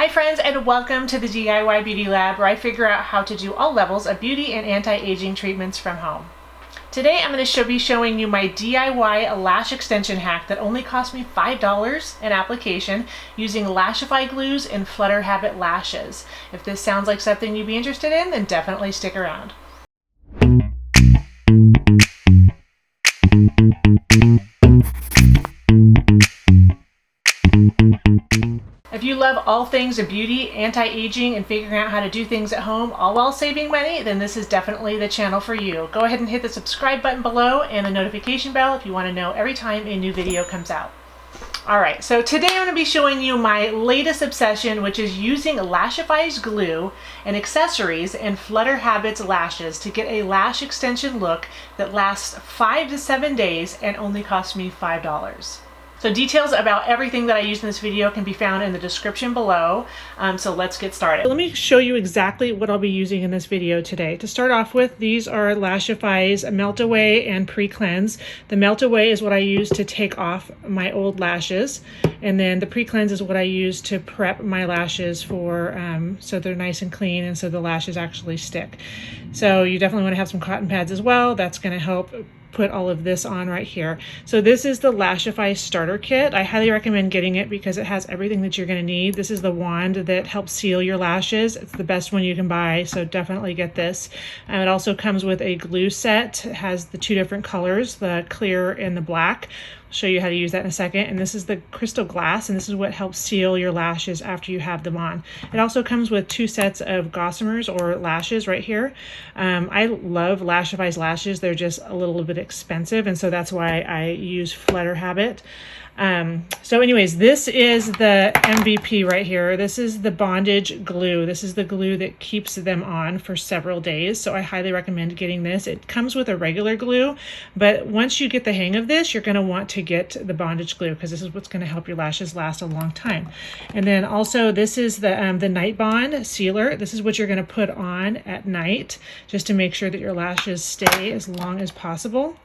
Hi friends, and welcome to the DIY Beauty Lab, where I figure out how to do all levels of beauty and anti-aging treatments from home. Today I'm going to be showing you my DIY lash extension hack that only cost me $5 an application using LASHIFY glues and Flutterhabit lashes. If this sounds like something you'd be interested in, then definitely stick around. If you love all things beauty, anti-aging, and figuring out how to do things at home all while saving money, then this is definitely the channel for you. Go ahead and hit the subscribe button below and the notification bell if you want to know every time a new video comes out. Alright, so today I'm going to be showing you my latest obsession, which is using LASHIFY's glue and accessories and Flutterhabits lashes to get a lash extension look that lasts 5 to 7 days and only costs me $5. So details about everything that I use in this video can be found in the description below. So let's get started. Let me show you exactly what I'll be using in this video today. To start off with, these are LASHIFY's Melt Away and Pre-Cleanse. The Melt Away is what I use to take off my old lashes, and then the Pre-Cleanse is what I use to prep my lashes for so they're nice and clean and so the lashes actually stick. So you definitely want to have some cotton pads as well. That's going to help put all of this on right here. So this is the LASHIFY starter kit. I highly recommend getting it because it has everything that you're going to need. This is the wand that helps seal your lashes. It's the best one you can buy, so definitely get this. It also comes with a glue set. It has the two different colors, the clear and the black. I'll show you how to use that in a second. And this is the crystal glass, and this is what helps seal your lashes after you have them on. It also comes with 2 sets of gossamers or lashes right here. I love LASHIFY's lashes. They're just a little bit expensive, and so that's why I use Flutterhabit. So anyways, this is the MVP right here. This is the bondage glue. This is the glue that keeps them on for several days. So I highly recommend getting this. It comes with a regular glue, but once you get the hang of this, you're going to want to get the bondage glue because this is what's going to help your lashes last a long time. And then also this is the Night Bond sealer. This is what you're going to put on at night just to make sure that your lashes stay as long as possible.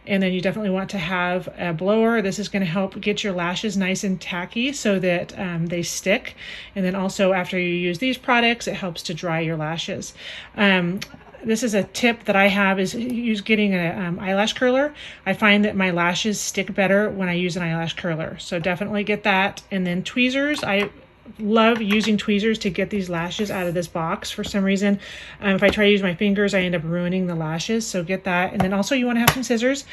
And then you definitely want to have a blower. This is going to help get your lashes nice and tacky so that they stick. And then also after you use these products, it helps to dry your lashes. This is a tip that I have is getting an eyelash curler. I find that my lashes stick better when I use an eyelash curler. So definitely get that. And then tweezers. I love using tweezers to get these lashes out of this box. For some reason, if I try to use my fingers, I end up ruining the lashes, so get that. And then also you want to have some scissors.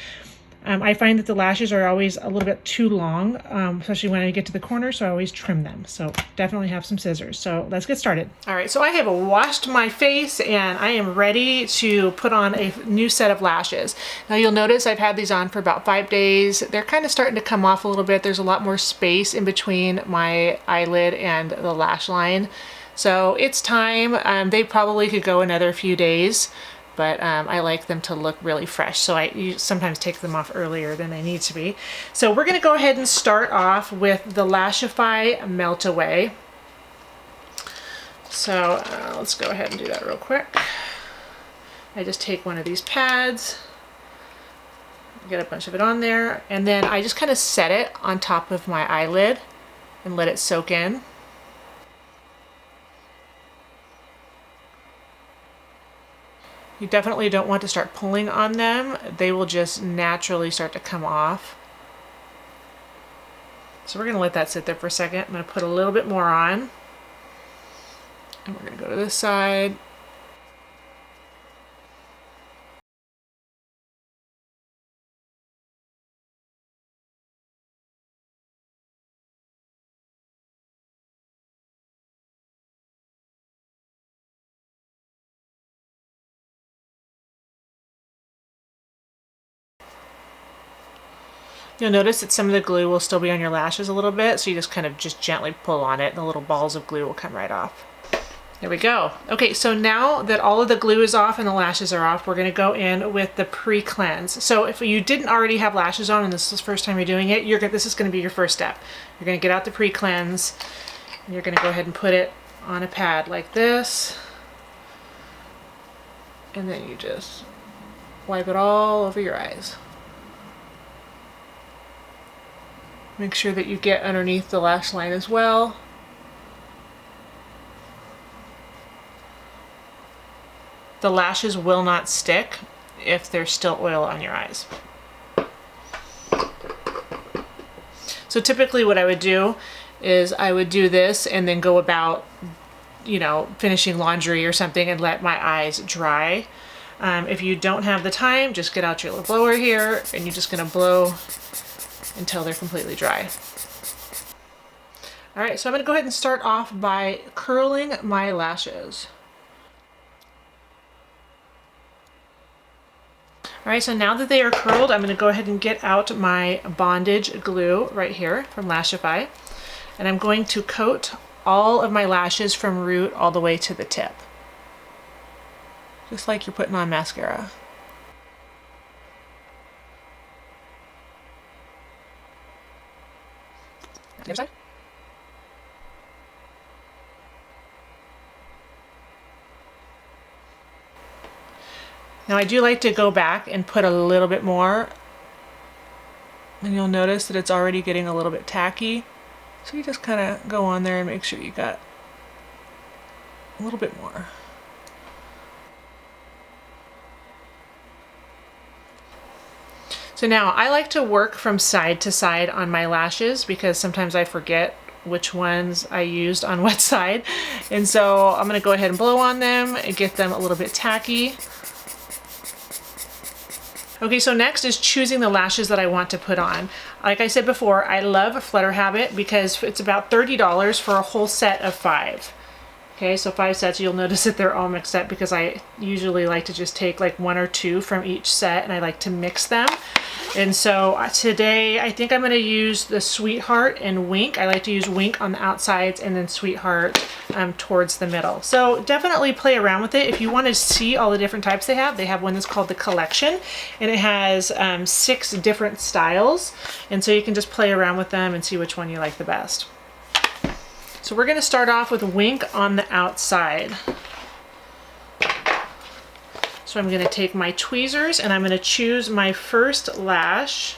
I find that the lashes are always a little bit too long, especially when I get to the corner, so I always trim them. So definitely have some scissors. So let's get started. All right, so I have washed my face and I am ready to put on a new set of lashes. Now you'll notice I've had these on for about 5 days. They're kind of starting to come off a little bit. There's a lot more space in between my eyelid and the lash line. So it's time. They probably could go another few days. But I like them to look really fresh, so I sometimes take them off earlier than they need to be. So we're going to go ahead and start off with the LASHIFY Melt Away. So let's go ahead and do that real quick. I just take one of these pads, get a bunch of it on there, and then I just kind of set it on top of my eyelid and let it soak in. You definitely don't want to start pulling on them. They will just naturally start to come off. So we're going to let that sit there for a second. I'm going to put a little bit more on. And we're going to go to this side. You'll notice that some of the glue will still be on your lashes a little bit, so you just kind of gently pull on it and the little balls of glue will come right off. There we go. Okay, so now that all of the glue is off and the lashes are off, we're going to go in with the pre-cleanse. So if you didn't already have lashes on and this is the first time you're doing it, this is going to be your first step. You're going to get out the pre-cleanse and you're going to go ahead and put it on a pad like this. And then you just wipe it all over your eyes. Make sure that you get underneath the lash line as well. the lashes will not stick if there's still oil on your eyes. So typically what I would do is I would do this and then go about, you know, finishing laundry or something and let my eyes dry. If you don't have the time, just get out your little blower here and you're just gonna blow until they're completely dry. All right, so I'm gonna go ahead and start off by curling my lashes. All right, so now that they are curled, I'm gonna go ahead and get out my bondage glue right here from LASHIFY. And I'm going to coat all of my lashes from root all the way to the tip. Just like you're putting on mascara. The other side. Now I do like to go back and put a little bit more, and you'll notice that it's already getting a little bit tacky. So you just kind of go on there and make sure you got a little bit more. So now I like to work from side to side on my lashes because sometimes I forget which ones I used on what side. And so I'm gonna go ahead and blow on them and get them a little bit tacky. Okay, so next is choosing the lashes that I want to put on. Like I said before, I love Flutterhabit because it's about $30 for a whole set of 5. Okay, so 5 sets. You'll notice that they're all mixed up because I usually like to just take like 1 or 2 from each set and I like to mix them. And so today I think I'm going to use the Sweetheart and Wink. I like to use Wink on the outsides and then Sweetheart towards the middle. So definitely play around with it. If you want to see all the different types they have one that's called the Collection, and it has 6 different styles. And so you can just play around with them and see which one you like the best. So we're going to start off with Wink on the outside. So I'm going to take my tweezers and I'm going to choose my first lash,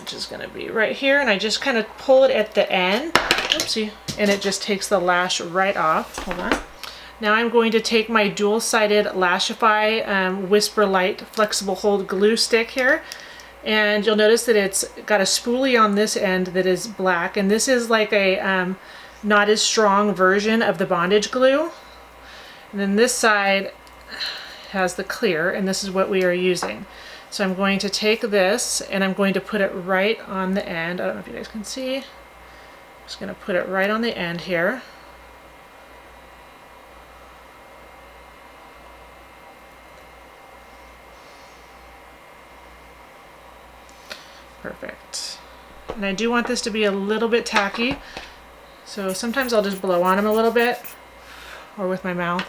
which is going to be right here, and I just kind of pull it at the end. Oopsie. And it just takes the lash right off. Hold on. Now I'm going to take my dual-sided LASHIFY Whisper Light Flexible Hold Glue Stick here. And you'll notice that it's got a spoolie on this end that is black, and this is like a not as strong version of the bondage glue. And then this side has the clear, and this is what we are using. So I'm going to take this and I'm going to put it right on the end. I don't know if you guys can see. I'm just going to put it right on the end here. Perfect. And I do want this to be a little bit tacky, so sometimes I'll just blow on them a little bit or with my mouth.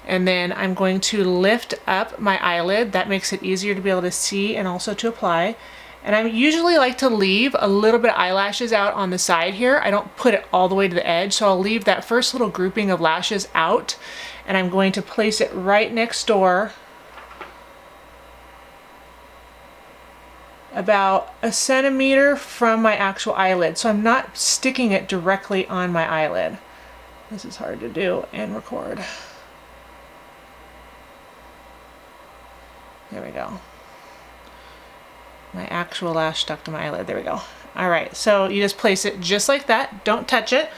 And then I'm going to lift up my eyelid. That makes it easier to be able to see and also to apply. And I usually like to leave a little bit of eyelashes out on the side here. I don't put it all the way to the edge, so I'll leave that first little grouping of lashes out, and I'm going to place it right next door, about 1 centimeter from my actual eyelid. So I'm not sticking it directly on my eyelid. This is hard to do and record. There we go. My actual lash stuck to my eyelid. There we go. All right, so you just place it just like that. Don't touch it.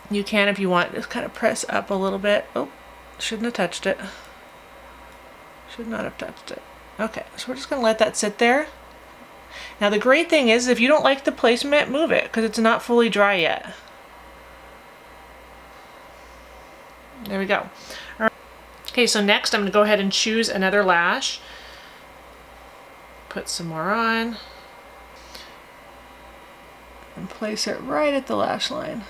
You can, if you want, just kind of press up a little bit. Oh, shouldn't have touched it. Should not have touched it. Okay, so we're just gonna let that sit there. Now the great thing is, if you don't like the placement, move it, because it's not fully dry yet. There we go. All right. Okay, so next I'm gonna go ahead and choose another lash. Put some more on. And place it right at the lash line.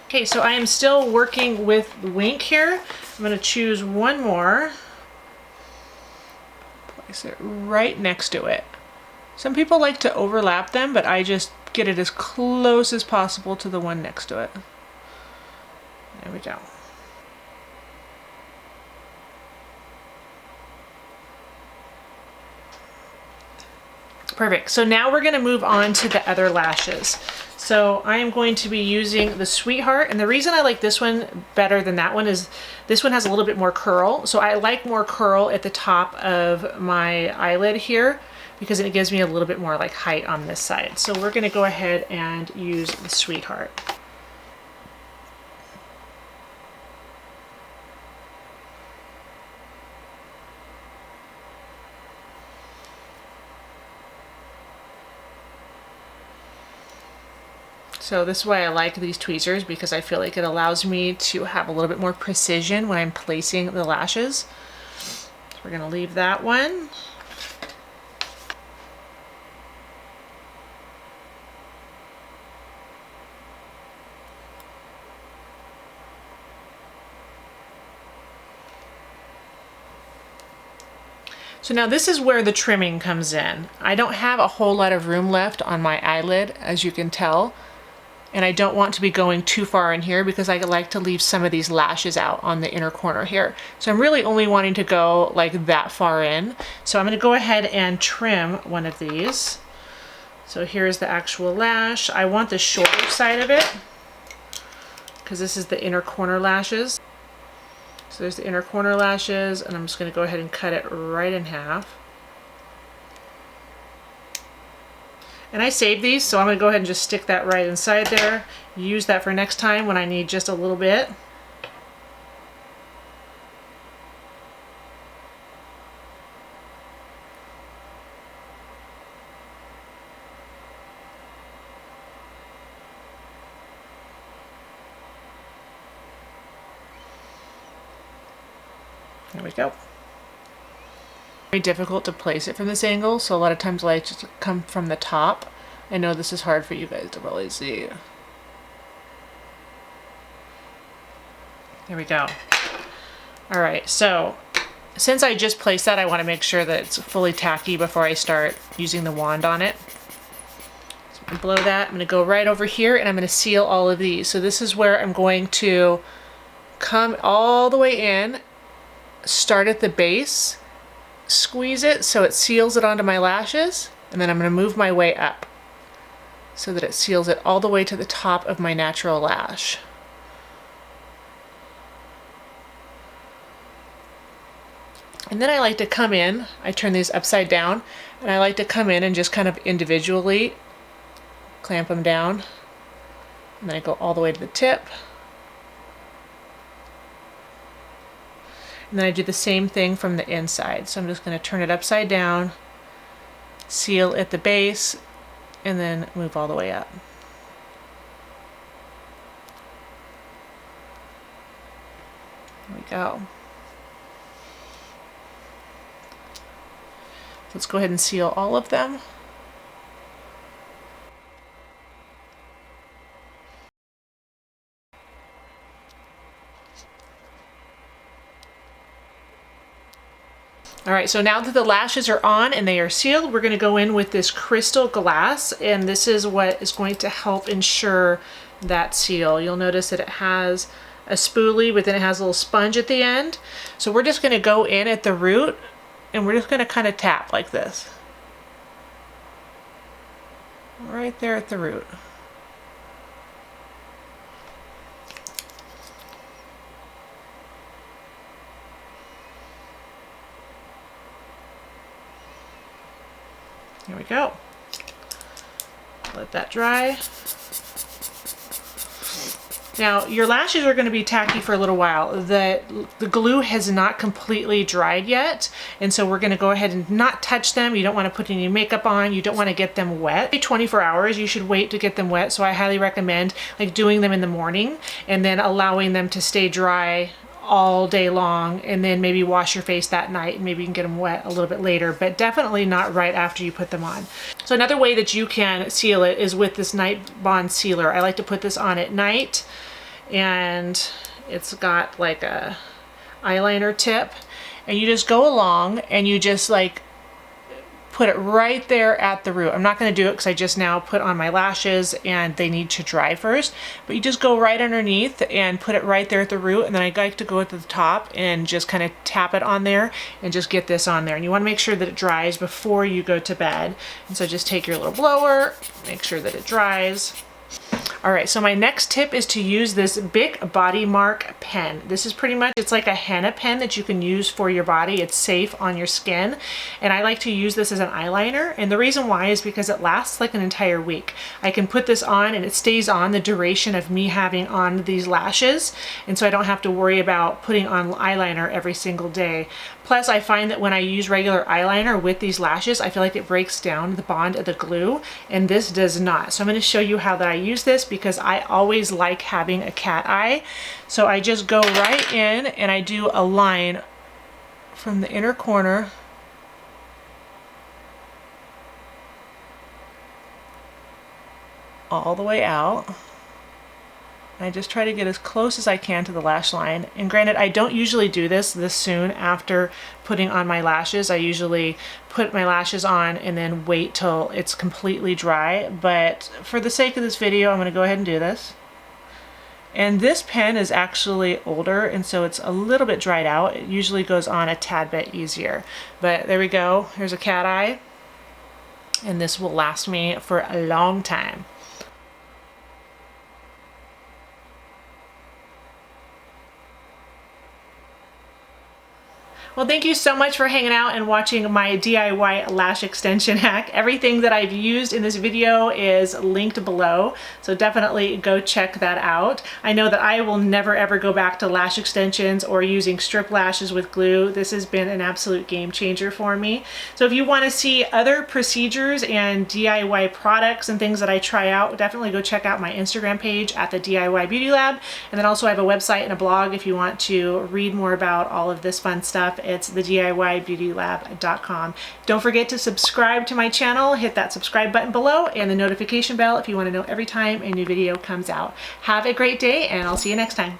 Okay, so I am still working with Wink here. I'm going to choose one more. Place it right next to it. Some people like to overlap them, but I just get it as close as possible to the one next to it. There we go. Perfect. So now we're gonna move on to the other lashes. So I am going to be using the Sweetheart, and the reason I like this one better than that one is this one has a little bit more curl. So I like more curl at the top of my eyelid here because it gives me a little bit more like height on this side. So we're gonna go ahead and use the Sweetheart. So this is why I like these tweezers, because I feel like it allows me to have a little bit more precision when I'm placing the lashes. So we're gonna leave that one. So now this is where the trimming comes in. I don't have a whole lot of room left on my eyelid, as you can tell. And I don't want to be going too far in here because I like to leave some of these lashes out on the inner corner here. So I'm really only wanting to go like that far in. So I'm gonna go ahead and trim one of these. So here's the actual lash. I want the shorter side of it because this is the inner corner lashes. So there's the inner corner lashes, and I'm just gonna go ahead and cut it right in half. And I saved these, so I'm gonna go ahead and just stick that right inside there. Use that for next time when I need just a little bit. There we go. Very difficult to place it from this angle, so a lot of times I like to come from the top. I know this is hard for you guys to really see. There we go. All right, so since I just placed that, I want to make sure that it's fully tacky before I start using the wand on it. So I'm gonna blow that. I'm gonna go right over here and I'm gonna seal all of these. So this is where I'm going to come all the way in, start at the base, squeeze it so it seals it onto my lashes, and then I'm going to move my way up so that it seals it all the way to the top of my natural lash. And then I like to come in, I turn these upside down, and I like to come in and just kind of individually clamp them down. And then I go all the way to the tip. And then I do the same thing from the inside. So I'm just going to turn it upside down, seal at the base, and then move all the way up. There we go. Let's go ahead and seal all of them. All right, so now that the lashes are on and they are sealed, we're gonna go in with this crystal glass, and this is what is going to help ensure that seal. You'll notice that it has a spoolie, but then it has a little sponge at the end. So we're just gonna go in at the root, and we're just gonna kind of tap like this. Right there at the root. There we go. Let that dry. Now your lashes are going to be tacky for a little while. The glue has not completely dried yet, and so we're going to go ahead and not touch them. You don't want to put any makeup on. You don't want to get them wet. 24 hours you should wait to get them wet, so I highly recommend like doing them in the morning and then allowing them to stay dry all day long, and then maybe wash your face that night, and maybe you can get them wet a little bit later, but definitely not right after you put them on. So another way that you can seal it is with this Night Bond Sealer. I like to put this on at night, and it's got like a eyeliner tip, and you just go along and you just like put it right there at the root. I'm not going to do it because I just now put on my lashes and they need to dry first, but you just go right underneath and put it right there at the root, and then I like to go at the top and just kind of tap it on there and just get this on there. And you want to make sure that it dries before you go to bed. And so just take your little blower, make sure that it dries. All right, so my next tip is to use this Bic Body Mark pen. This is pretty much, it's like a henna pen that you can use for your body. It's safe on your skin. And I like to use this as an eyeliner. And the reason why is because it lasts like an entire week. I can put this on and it stays on the duration of me having on these lashes. And so I don't have to worry about putting on eyeliner every single day. Plus, I find that when I use regular eyeliner with these lashes, I feel like it breaks down the bond of the glue, and this does not. So I'm going to show you how that I use this because I always like having a cat eye. So I just go right in and I do a line from the inner corner all the way out. I just try to get as close as I can to the lash line. And granted, I don't usually do this soon after putting on my lashes. I usually put my lashes on and then wait till it's completely dry. But for the sake of this video, I'm going to go ahead and do this. And this pen is actually older, and so it's a little bit dried out. It usually goes on a tad bit easier. But there we go. Here's a cat eye. And this will last me for a long time. Well, thank you so much for hanging out and watching my DIY lash extension hack. Everything that I've used in this video is linked below, so definitely go check that out. I know that I will never ever go back to lash extensions or using strip lashes with glue. This has been an absolute game changer for me. So if you want to see other procedures and DIY products and things that I try out, definitely go check out my Instagram page at the DIY Beauty Lab. And then also I have a website and a blog if you want to read more about all of this fun stuff. It's thediybeautylab.com. Don't forget to subscribe to my channel. Hit that subscribe button below and the notification bell if you want to know every time a new video comes out. Have a great day, and I'll see you next time.